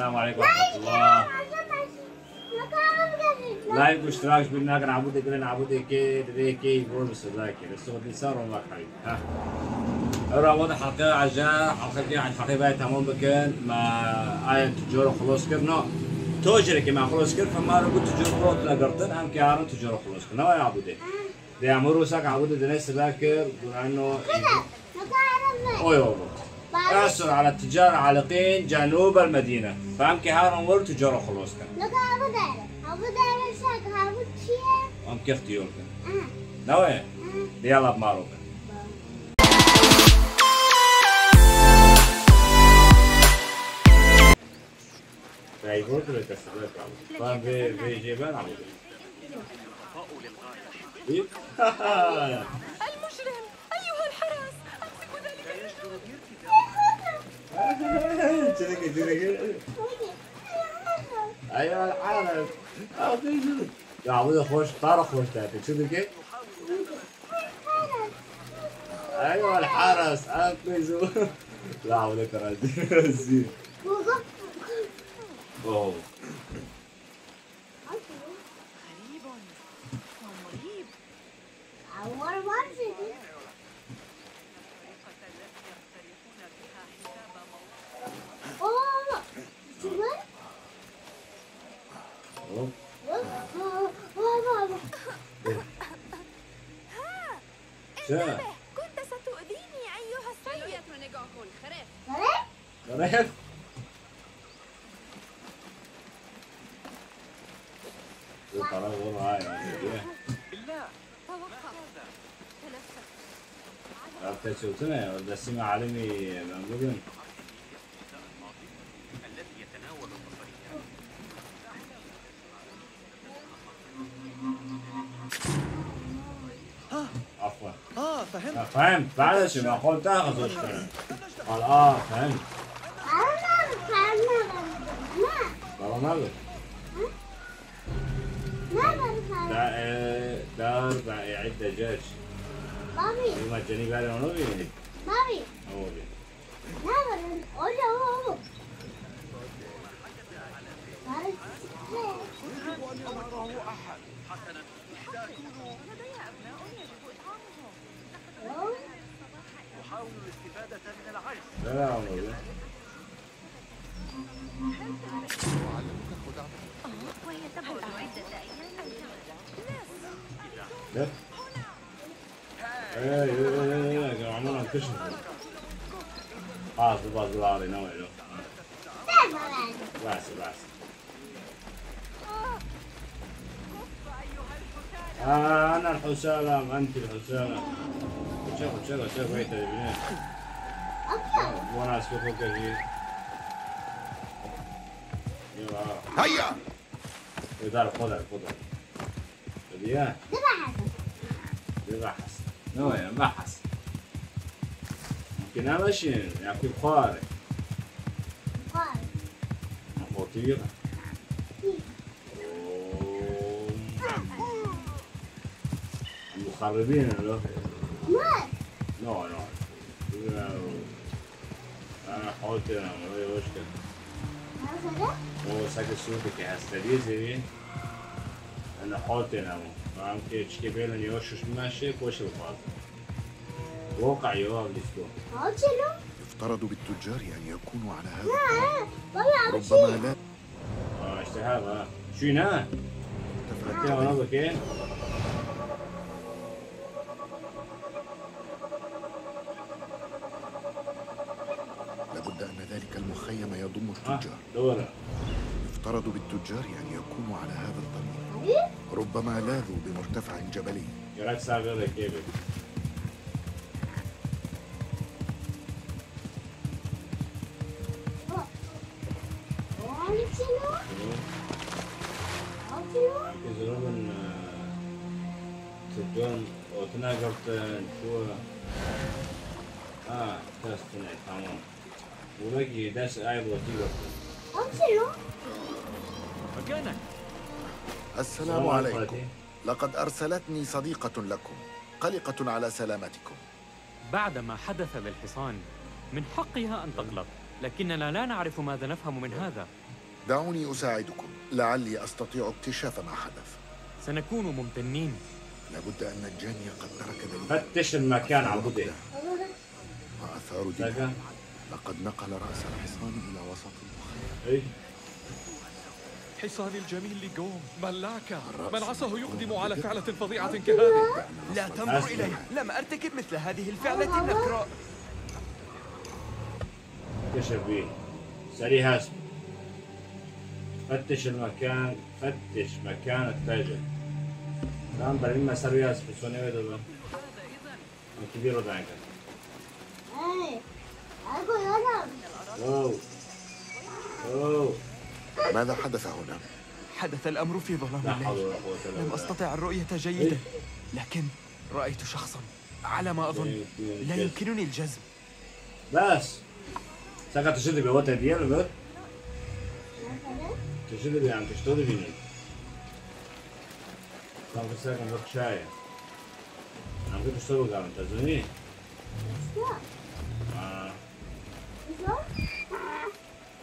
السلام عليكم ورحمة الله. لايك واشتراك بالناقة نعبودك كده نعبودك كده كي بونس لايك الصوت اللي صار والله حبيبي ها. أرى وضع حلقة عجاء حلقة عن حقيبة تمام بكن مع آية تجور خلاص كرنا توجري كما خلاص كر فما رجعت تجور قط لقرطن أم كيارن تجور خلاص كرنا ويا عبودي ده عمرو ساق عبودي دنيس باكر لأنه أوه أسر على التجار عالقين جنوب المدينة فهم كيارن ور تجور خلاص كر أبو دار ساق هابو شيء أم كيختيور كر نوى يلا بماروك فيقول لك تستغرب فاهم في جيبان عبودي المجرم أيها الحراس أمسكوا ذلك ايوه الحارس يا عبودي خوش طارق خوش تاتي شو ذيك ايوه الحارس انقذوا لا عبودي ترى زين اوه غريب ومريب أول مرة أوه شوفوا شو كنت ستؤذيني أيها السيد غريب ترى والله هاي عرفت شو سنة ولا سمع عالمي منقولين عفوا فهمت بعد شو ما قلت تاخذ وش قال فهمت والله ما قلت دار يعد دجاج مامي ما جاني بالي ونو بيني مامي هو بيني أحاول الاستفادة من العيش. لا والله ويتبع عدة أيام لا ايه كانوا عمالهم ينكشفوا خلاص بباظ علي نوعي له بس أنا الحسالم أنت الحسالم شوف هيك البنات وانا اسكت فوق هي هيا يدار خضر بديها بحث نوعي بحث ممكن امشي يعطيك خارج خطيرة المخربين له نو انا حاولت انا ما هي مشكلة هو ساكت صوتك يا هستريزي انا حاولت انا فهم كي تشكي بيلن يوشش ماشي وش الفاضي واقع يواب لسكو يفترض بالتجار أن يكونوا على هذا ربما ربما لا اشتهى شو هنا؟ تفرقتها ونظر كين؟ لابد أن ذلك المخيم يضم التجار. دورة يفترض بالتجار أن يكونوا على هذا الطريق. ربما لاذوا بمرتفع جبلي. يراك ساغر كيف يزورون تجون وتناقرت شو تستنى تمام ولقي داس عيب وتيجي مكانك. السلام عليكم. لقد أرسلتني صديقة لكم قلقة على سلامتكم. بعد ما حدث بالحصان من حقها أن تقلق، لكننا لا نعرف ماذا نفهم من هذا. دعوني أساعدكم، لعلي أستطيع اكتشاف ما حدث. سنكون ممتنين. لابد أن الجاني قد ترك دليلا. فتش المكان عبودي. وآثار دماء. لقد نقل رأس الحصان إلى وسط البحر. اي حصان الجميل لجوم ملاكا، من عصاه يقدم على فعلة فظيعة كهذه. لا تنظر إلي، لم أرتكب مثل هذه الفعلة النكراء. كشف بيه سريع هاسم. فتش المكان، فتش مكان التاجر. الآن بريما سريع هاسم سوني ويدو كبير ودانك. اي اقول انا واو واو. ماذا حدث هنا؟ حدث الأمر في ظلام لا حول الليل. ولا قوة إلا لم بالله. أستطع الرؤية جيدا، لكن رأيت شخصا على ما أظن لا يمكنني الجزم. بس ساعة تشتري بوقت ديال بس تشتري عم تشتري بيني. كان في ساعة كان شاي. عم تشتري قام تزني.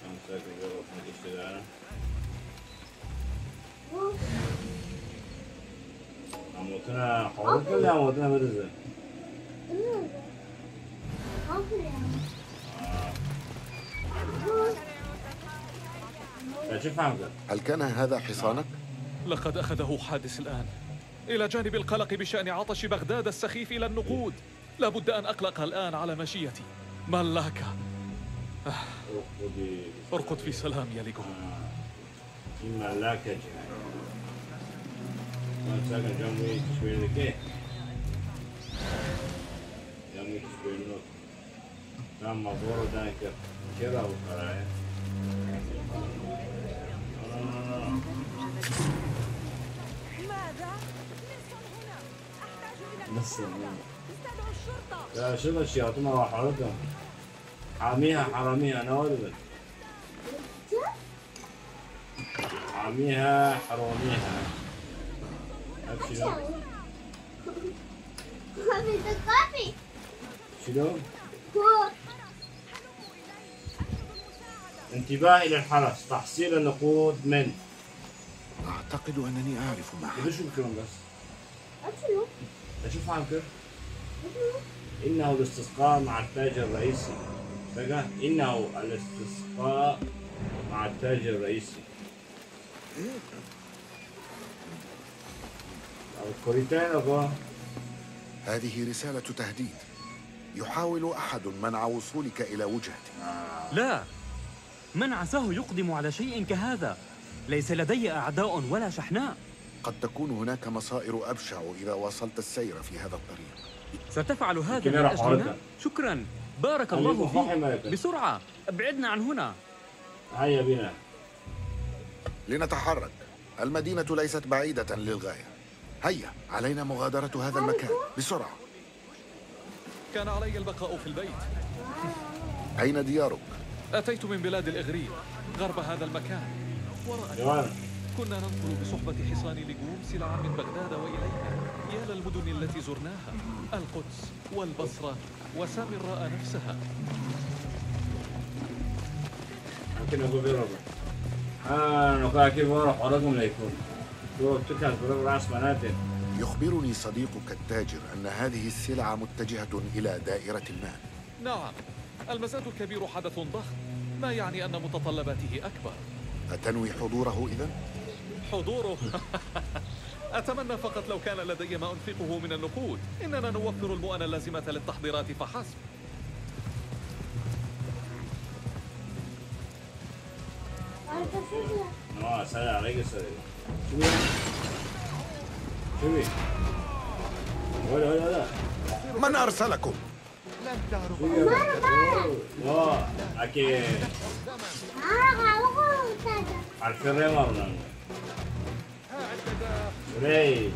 كان ساعة بيروح تشتري أنا. عموتنا حوالي كل عموتنا بدرزة. لا شو فهمت؟ هل كان هذا حصانك؟ لقد أخذه حادث الآن، إلى جانب القلق بشأن عطش بغداد السخيف إلى النقود. لابد أن أقلق الآن على مشيتي. ملاكا، ارقد في سلام يا ليجو. ملاكا جاي. ما ساكن جنبي تشوي لك إيه؟ جنبي تشوي لك. كان مبورو دانك كذا وقراية. ماذا؟ نص هنا، أحتاج إلى نص هنا. استدعوا الشرطة. لا شو الشياط ما حركهم. حاميها حراميها أنا ولد. حاميها حراميها. أبشر. كوفي ده كوفي شنو؟ كوفي انتباه إلى الحرس، تحصيل النقود من. أعتقد أنني أعرف ما إذا حدث. شو بكون بس؟ أشلو شو فاهم كيف؟ إنه الاستسقاء مع التاج الرئيسي. بقى إنه الاستسقاء مع التاج الرئيسي. الكوريتين أبغى. هذه رسالة تهديد. يحاول أحد منع وصولك إلى وجهتي. لا، من عساه يقدم على شيء كهذا؟ ليس لدي أعداء ولا شحناء. قد تكون هناك مصائر أبشع إذا واصلت السير في هذا الطريق. ستفعل هذا يمكن من يروح أجلنا؟ حركة. شكرا، بارك أنا الله يكون فاهم فيك. هيك. بسرعة، ابعدنا عن هنا. هيا بنا. لنتحرك. المدينة ليست بعيدة للغاية. هيا، علينا مغادرة هذا المكان بسرعة. كان علي البقاء في البيت. أين ديارك؟ أتيت من بلاد الإغريق غرب هذا المكان. جوان. كنا ننقل بصحبة حصان لجوم سلعا من بغداد وإلينا. يا للمدن التي زرناها، القدس والبصرة وسامراء نفسها. ممكن أقول بربع. نقول كيف أروح أرقم ليكون. شو بتكلم بربع راس مناتن. يخبرني صديقك التاجر أن هذه السلعة متجهة إلى دائرة المال. نعم، المزاد الكبير حدث ضخم، ما يعني أن متطلباته أكبر. أتنوي حضوره إذن؟ حضوره أتمنى فقط لو كان لدي ما أنفقه من النقود. إننا نوفر المؤن اللازمة للتحضيرات فحسب. سلام عليك سلام. شو بيه؟ شو بيه؟ ولا من أرسلكم؟ لا أكيد عارف الرمى ولا ري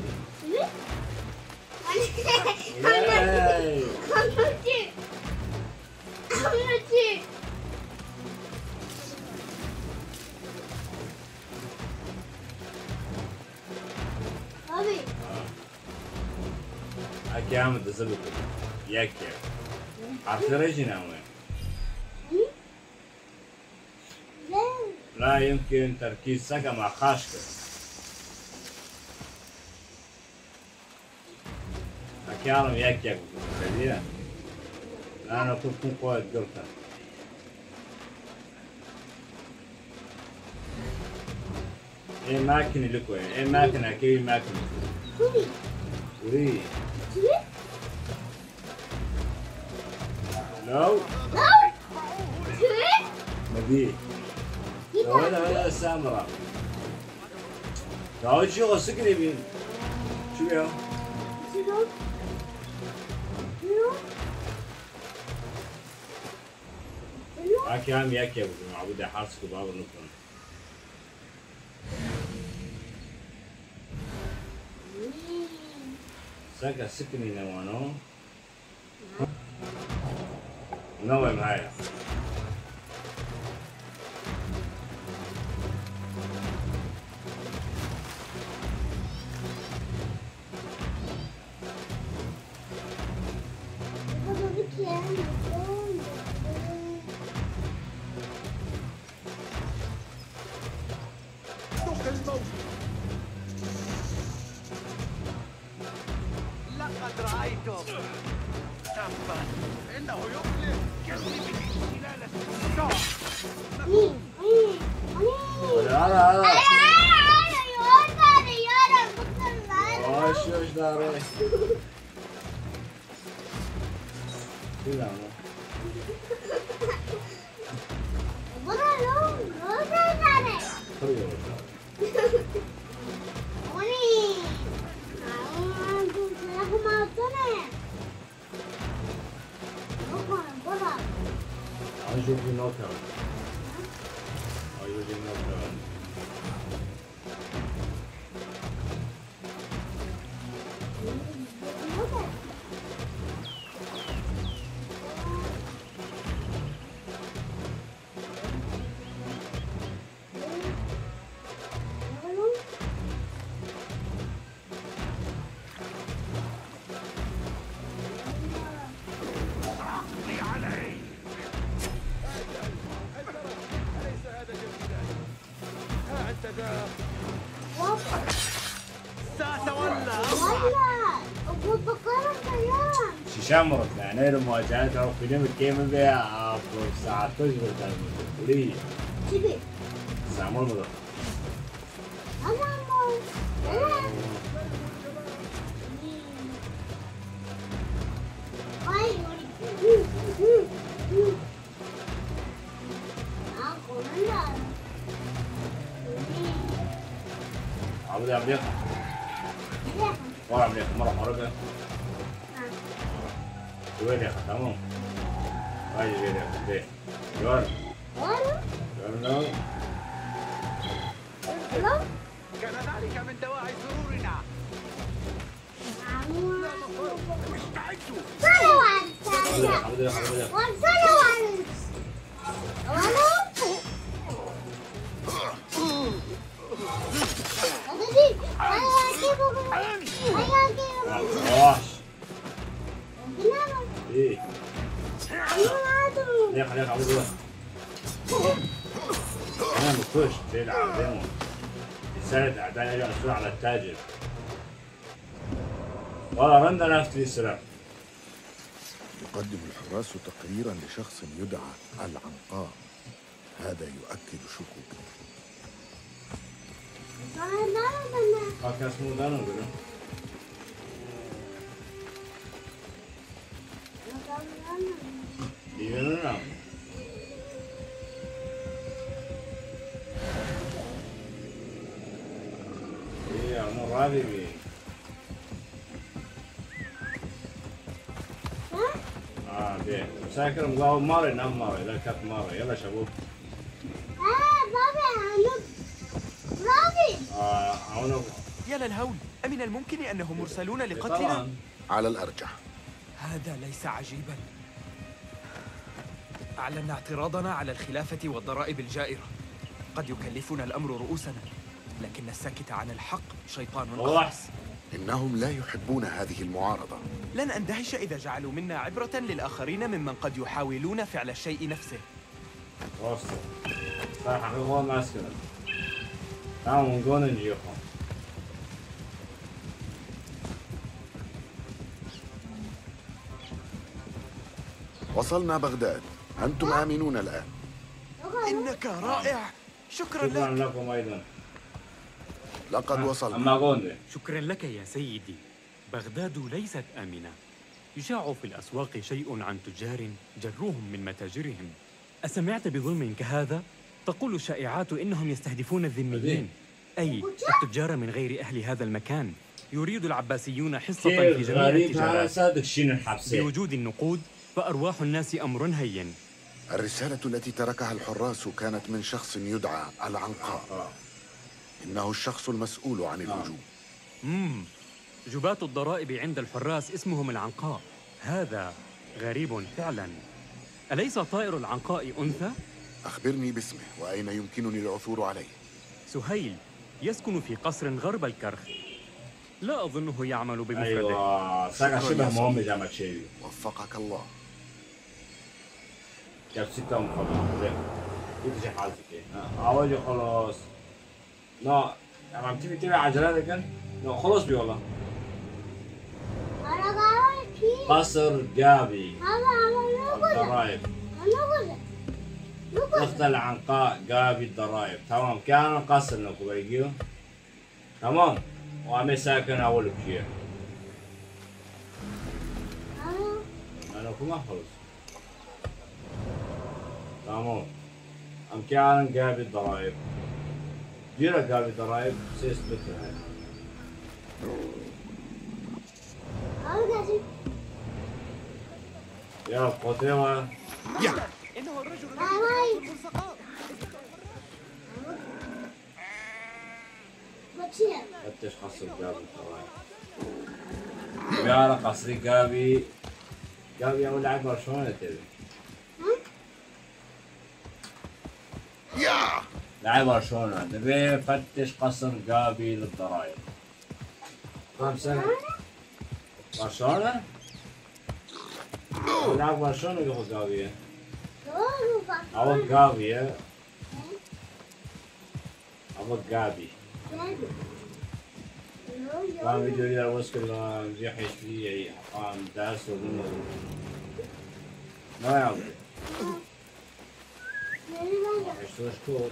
أكيد عم تزبط ياك عارف ريجينا وين؟ لا يمكن تركيز سكا مع خاشكة. أكيانم يك كذي. أنا كنت قوي قلتها. إيه ماكينة لكوي، إيه ماكينة كي ماكينة. كوري. كوري. كوري. لو. كوري. مدي. هذا السامرة. تعال شو سكري بين. شو يا؟ شنو؟ شنو؟ شنو؟ أكيام يك يا ابو معبود حارس كبار نكون. سكا سكني نوانو. نوع معايا. بابا بكي أنا. لقد رأيته. تبا إنه يفلت كذبه خلال الساعة. هذا أنا شو داري؟ كذا أشوف النوكر. أشوف النوكر. شامرت يعني المواجهات أو فيلم الكيم بيها ساعة تجربة كلية. شبي. سامر مدر. عبد عمليق. ورا عمليق مرة حركة. وين يا أخي تمام. هاي وين يا أخي ده. يلا. يلا. كان ذلك من دواعي سرورنا. ايه ليق عبد الله انا مكوش تلعب ديمون يساعد اعداء يأثرون على التاجر والله رندا نفس السلام. يقدم الحراس تقريرا لشخص يدعى العنقاء. هذا يؤكد شكوكه. كان اسمه دانو بلو. Divinerò. Siamo bravi. بيه ساكر مقاوم مرة نام مرة إذا كانت مرة يلا شباب. بابا رابي. عونو. يا للهول، أمن الممكن أنهم مرسلون لقتلنا؟ على الأرجح. هذا ليس عجيبا. أعلنا اعتراضنا على الخلافة والضرائب الجائرة. قد يكلفنا الأمر رؤوسنا، لكن الساكت عن الحق شيطان أخرس. إنهم لا يحبون هذه المعارضة. لن أندهش إذا جعلوا منا عبرة للآخرين ممن قد يحاولون فعل الشيء نفسه. صار حقيقة ما أسكن تعالوا نقول نجيكم وصلنا بغداد. أنتم آمنون الآن. إنك رائع. شكرا شكرا لك. لكم أيضا. لقد وصلنا. أما قولي شكرا لك يا سيدي. بغداد ليست آمنة. يشاع في الأسواق شيء عن تجار جروهم من متاجرهم. أسمعت بظلم كهذا؟ تقول الشائعات إنهم يستهدفون الذميين، أي التجار من غير أهل هذا المكان. يريد العباسيون حصة في كيف جميع غريب هذا التجارات. صادق شين الحبسين بوجود النقود فأرواح الناس أمر هين. الرسالة التي تركها الحراس كانت من شخص يدعى العنقاء. إنه الشخص المسؤول عن الهجوم. جباة الضرائب عند الحراس اسمهم العنقاء. هذا غريب فعلا. أليس طائر العنقاء أنثى؟ أخبرني باسمه وأين يمكنني العثور عليه. سهيل يسكن في قصر غرب الكرخ. لا أظنه يعمل بمفرده. أيوة ساقع شبه مهم جامعة شيء وفقك الله. جاب 6 مخبط زين يتجي حالتك أواجه خلاص لا عم تبي تبي عجلة كان لا خلاص بي والله أنا قاعد كي. قصر جابي أنا الضرائب وقت العنقاء جابي الضرائب تمام كان قصر نكو بيجيو تمام وعمي ساكن أول بشيء أنا كمان خلص تمام أم كان جابي الضرائب جيرة جابي الضرائب سيثبتها يا قتيبة إنه الرجل فتش قصر جابي الضرائب يا قصري جابي أول لاعب برشلونة تبي لاعب برشلونة نبي فتش قصر جابي للضرائب كم سنة؟ برشلونة؟ لاعب برشلونة يقول جابي أو جابي أو جابي كان فيديو إذا وصل نجيح يشتري قام داس ومنه ما يعمل يشتري شكور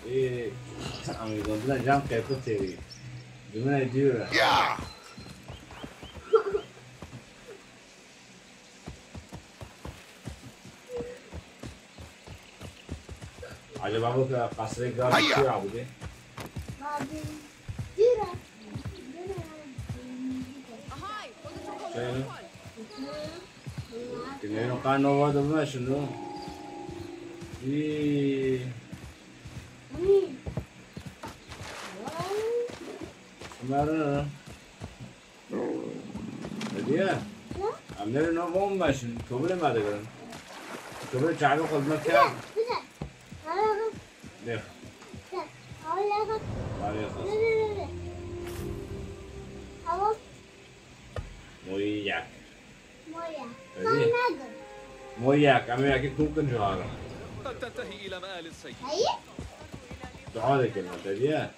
إيه عم يقول لنا جام كيف تري جمنا يديره عجب أبوك قصري قال شو عبودي شنو؟ كنا كانوا هذا ما شنو؟ إيه مرة هدية عملنا نوم ماشي كبر ما تقولن كبر تعالوا قد ما كان ليه موياك موياك عم يحكي ممكن جوهرة قد تنتهي إلى مآل السيد. دعاء ذيك المدرية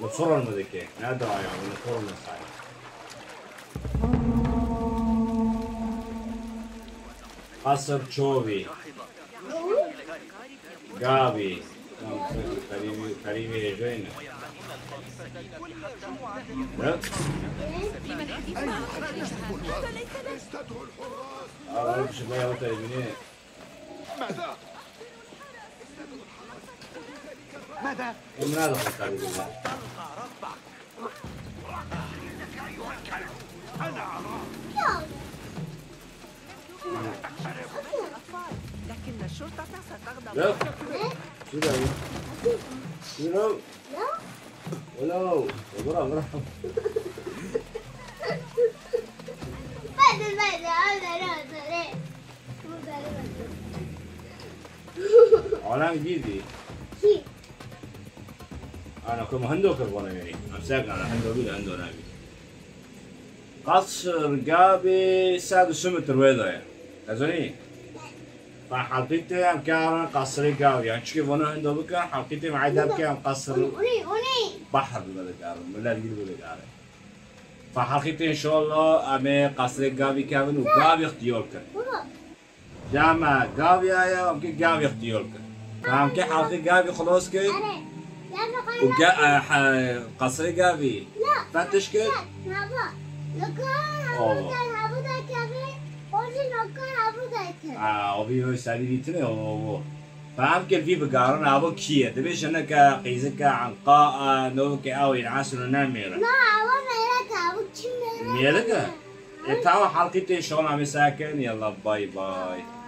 متصور المذكية لا دعاء يعني متصور المساعي قصر تشوبي قابي كريمي يجوينا أعرف شبيه وتلمينين ماذا؟ ومن هذا خلق هذه بالله لكن الشرطة ستغضب. لا شو ده شو ولو برا عالم جديدي أنا كم هندو كربونا يعني أمسك أنا هندو بيد هندو نبي قصر جابي ساد سمت الويدا يعني أزوني فحلقتي هم كان قصري قاوي يعني شكي فونا هندو بكا حلقتي معيدا بكا قصر أوني بحر بلا قارن ولا دقيق بلا قارن فحلقتي ان شاء الله امي قصري قاوي كامل وقاوي اختيار كان بابا جامع قاوي ايا ومكي قاوي اختيار كان فهمكي حلقتي قاوي خلاص كي أنا لا وقا قصري قاوي لا فتش كي بابا نكون هابودا كافي أوني نكون هابودا كافي وفي سالي ديتني فهمكي في بقارن ابو كيه دبيش انك قيزك عن قاء نوك او ينعسل ناميره لا أبغى ميلك أبغى تشمل ميلك تعالوا حلقتي شغل عم ساكن يلا باي باي